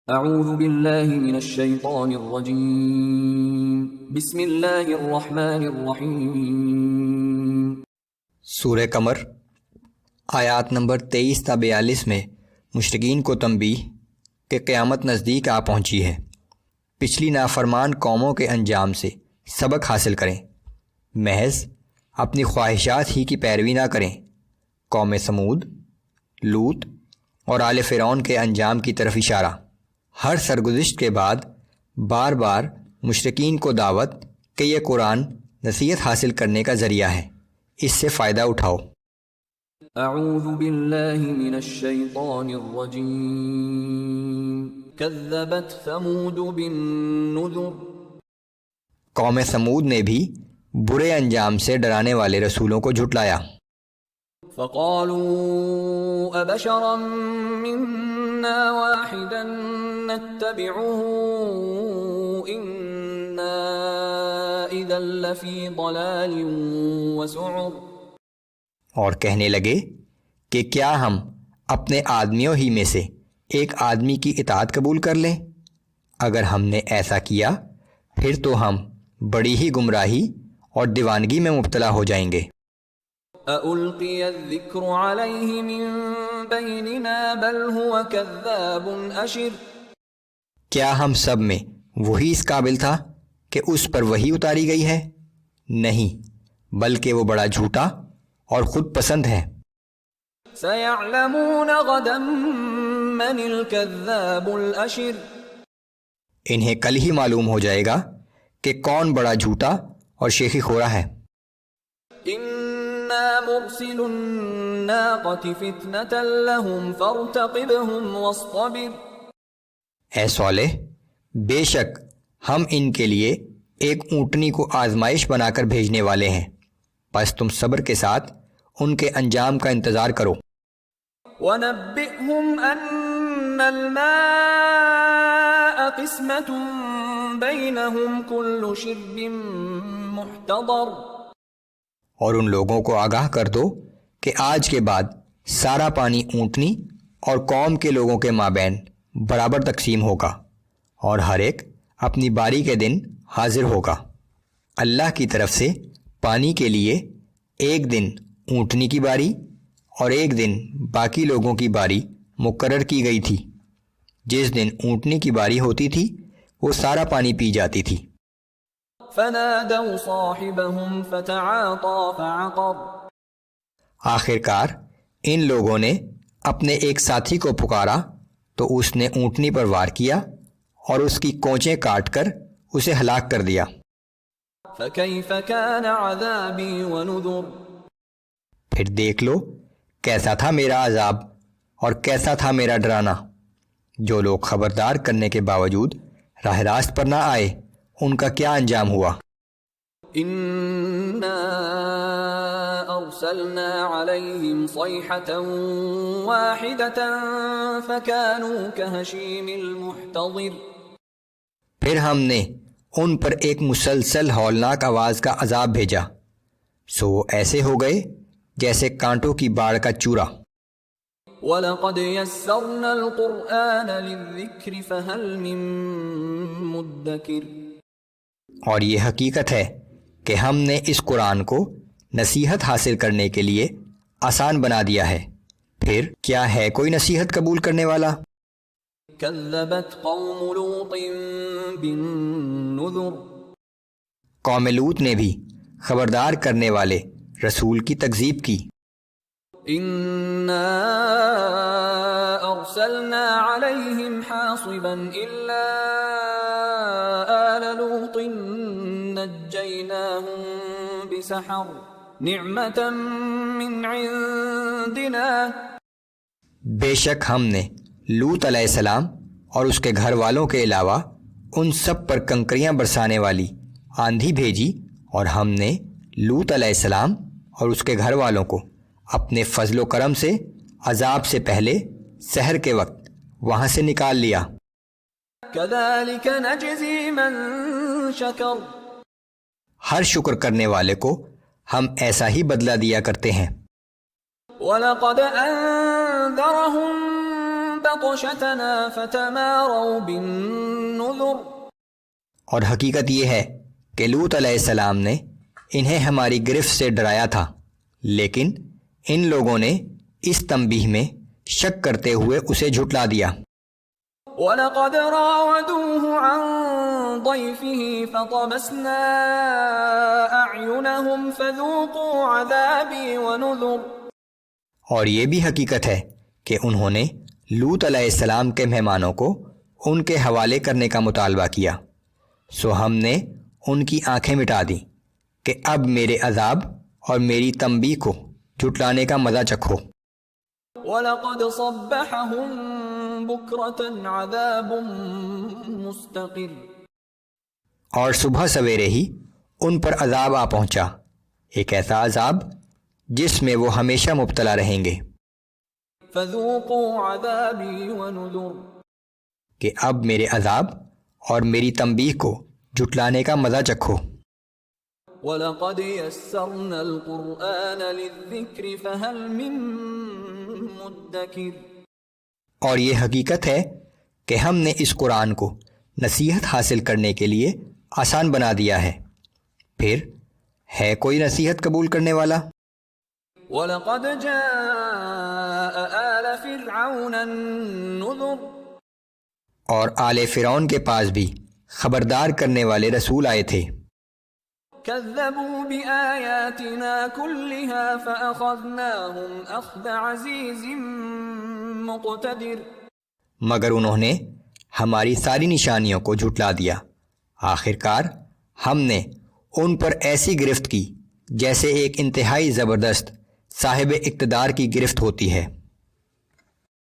اعوذ باللہ من الشیطان الرجیم بسم اللہ الرحمن الرحیم۔ سورہ قمر آیات نمبر 23 تا 42 میں مشرکین کو تنبیہ کہ قیامت نزدیک آ پہنچی ہے، پچھلی نافرمان قوموں کے انجام سے سبق حاصل کریں، محض اپنی خواہشات ہی کی پیروی نہ کریں۔ قوم سمود، لوط اور آل فرعون کے انجام کی طرف اشارہ۔ ہر سرگزشت کے بعد بار بار مشرکین کو دعوت کہ یہ قرآن نصیحت حاصل کرنے کا ذریعہ ہے، اس سے فائدہ اٹھاؤ۔ اعوذ باللہ من الشیطان الرجیم۔ کذبت ثمود بالنذر۔ قوم سمود نے بھی برے انجام سے ڈرانے والے رسولوں کو جھٹلایا۔ فقالوا ابشرا منا واحدا نتبعه انا اذا لفی ضلال وسعر۔ اور کہنے لگے کہ کیا ہم اپنے آدمیوں ہی میں سے ایک آدمی کی اطاعت قبول کر لیں؟ اگر ہم نے ایسا کیا پھر تو ہم بڑی ہی گمراہی اور دیوانگی میں مبتلا ہو جائیں گے۔ اَأُلْقِيَ الذِّكْرُ عَلَيْهِ مِن بَيْنِنَا بَلْ هُوَ كَذَّابٌ أَشِرٌ۔ کیا ہم سب میں وہی اس قابل تھا کہ اس پر وحی اتاری گئی ہے؟ نہیں، بلکہ وہ بڑا جھوٹا اور خود پسند ہے۔ سَيَعْلَمُونَ غَدًا مَّنِ الْكَذَّابُ الْأَشِرُ۔ انہیں کل ہی معلوم ہو جائے گا کہ کون بڑا جھوٹا اور شیخی خورا ہے۔ إِنَّا مُرْسِلُو النَّاقَةِ فِتْنَةً لَّهُمْ فَارْتَقِبْهُمْ وَاصْطَبِرْ۔ اے صالح، بے شک ہم ان کے لیے ایک اونٹنی کو آزمائش بنا کر بھیجنے والے ہیں، پس تم صبر کے ساتھ ان کے انجام کا انتظار کرو۔ وَنَبِّئْهُمْ أَنَّ الْمَاءَ قِسْمَةٌ بَيْنَهُمْ كُلُّ شِرْبٍ مُحْتَضَرٌ۔ اور ان لوگوں کو آگاہ کر دو کہ آج کے بعد سارا پانی اونٹنی اور قوم کے لوگوں کے مابین برابر تقسیم ہوگا، اور ہر ایک اپنی باری کے دن حاضر ہوگا۔ اللہ کی طرف سے پانی کے لیے ایک دن اونٹنی کی باری اور ایک دن باقی لوگوں کی باری مقرر کی گئی تھی۔ جس دن اونٹنی کی باری ہوتی تھی وہ سارا پانی پی جاتی تھی۔ فَنَادَوْا صَاحِبَهُمْ فَتَعَاطَىٰ فَعَقَرَ۔ آخر کار ان لوگوں نے اپنے ایک ساتھی کو پکارا تو اس نے اونٹنی پر وار کیا اور اس کی کونچیں کاٹ کر اسے ہلاک کر دیا۔ فَكَيْفَ كَانَ عَذَابِي وَنُذُرِ۔ پھر دیکھ لو کیسا تھا میرا عذاب اور کیسا تھا میرا ڈرانا۔ جو لوگ خبردار کرنے کے باوجود راہ راست پر نہ آئے ان کا کیا انجام ہوا۔ إِنَّا أَرْسَلْنَا عَلَيْهِمْ صَيْحَةً وَاحِدَةً فَكَانُوا كَهَشِيمِ الْمُحْتَظِرِ۔ پھر ہم نے ان پر ایک مسلسل ہولناک آواز کا عذاب بھیجا، سو وہ ایسے ہو گئے جیسے کانٹوں کی باڑ کا چورا۔ وَلَقَدْ يَسَّرْنَا الْقُرْآنَ لِلذِّكْرِ فَهَلْ مِن مُدَّكِرٍ۔ اور یہ حقیقت ہے کہ ہم نے اس قرآن کو نصیحت حاصل کرنے کے لیے آسان بنا دیا ہے، پھر کیا ہے کوئی نصیحت قبول کرنے والا؟ كَذَّبَتْ قَوْمُ لُوطٍ بِالنُّذُرِ۔ قوم لوط نے بھی خبردار کرنے والے رسول کی تکذیب کی۔ إِنَّا أَرْسَلْنَا عَلَيْهِمْ حَاصِبًا إِلَّا آلَ لُوطٍ نَجَّيْنَاهُمْ بِسَحَرٍ نِعْمَةً مِّنْ عِندِنَا۔ بے شک ہم نے لوط علیہ السلام اور اس کے گھر والوں کے علاوہ ان سب پر کنکریاں برسانے والی آندھی بھیجی، اور ہم نے لوط علیہ السلام اور اس کے گھر والوں کو اپنے فضل و کرم سے عذاب سے پہلے سحر کے وقت وہاں سے نکال لیا۔ كَذَلِكَ نَجْزِي مَن شَكَرَ۔ ہر شکر کرنے والے کو ہم ایسا ہی بدلہ دیا کرتے ہیں۔ وَلَقَدْ أَنذَرَهُم بطشتنا فتماروا بالنذر. اور حقیقت یہ ہے کہ لوط علیہ السلام نے انہیں ہماری گرفت سے ڈرایا تھا، لیکن ان لوگوں نے اس تنبیہ میں شک کرتے ہوئے اسے جھٹلا دیا۔ وَلَقَدْ رَاوَدُوهُ عَنْ ضَيْفِهِ فَطَمَسْنَا أَعْيُنَهُمْ فَذُوقُوا عَذَابِي وَنُذُرِ۔ اور یہ بھی حقیقت ہے کہ انہوں نے لوط علیہ السلام کے مہمانوں کو ان کے حوالے کرنے کا مطالبہ کیا، سو ہم نے ان کی آنکھیں مٹا دیں کہ اب میرے عذاب اور میری تنبیہ کو جھٹلانے کا مزہ چکھو۔ وَلَقَدْ صَبَّحَهُم بُكْرَةً عَذَابٌ مُسْتَقِرٌ۔ اور صبح سویرے ہی ان پر عذاب آ پہنچا، ایک ایسا عذاب جس میں وہ ہمیشہ مبتلا رہیں گے۔ فَذُوقُوا عَذَابِي وَنُذُرِ۔ کہ اب میرے عذاب اور میری تنبیہ کو جھٹلانے کا مزہ چکھو۔ وَلَقَدْ يَسَّرْنَا الْقُرْآنَ لِلذِّكْرِ فَهَلْ مِن مُدَّكِرٍ۔ اور یہ حقیقت ہے کہ ہم نے اس قرآن کو نصیحت حاصل کرنے کے لیے آسان بنا دیا ہے، پھر ہے کوئی نصیحت قبول کرنے والا؟ وَلَقَدْ جَاءَ آلَ فِرْعَوْنَ النُّذُرُ۔ اور آل فرعون کے پاس بھی خبردار کرنے والے رسول آئے تھے۔ كَذَّبُوا بِآيَاتِنَا كُلِّهَا فَأَخَذْنَاهُمْ أَخْذَ عَزِيزٍ مُقْتَدِرٍ۔ مگر انہوں نے ہماری ساری نشانیوں کو جھٹلا دیا، آخرکار ہم نے ان پر ایسی گرفت کی جیسے ایک انتہائی زبردست صاحب اقتدار کی گرفت ہوتی ہے۔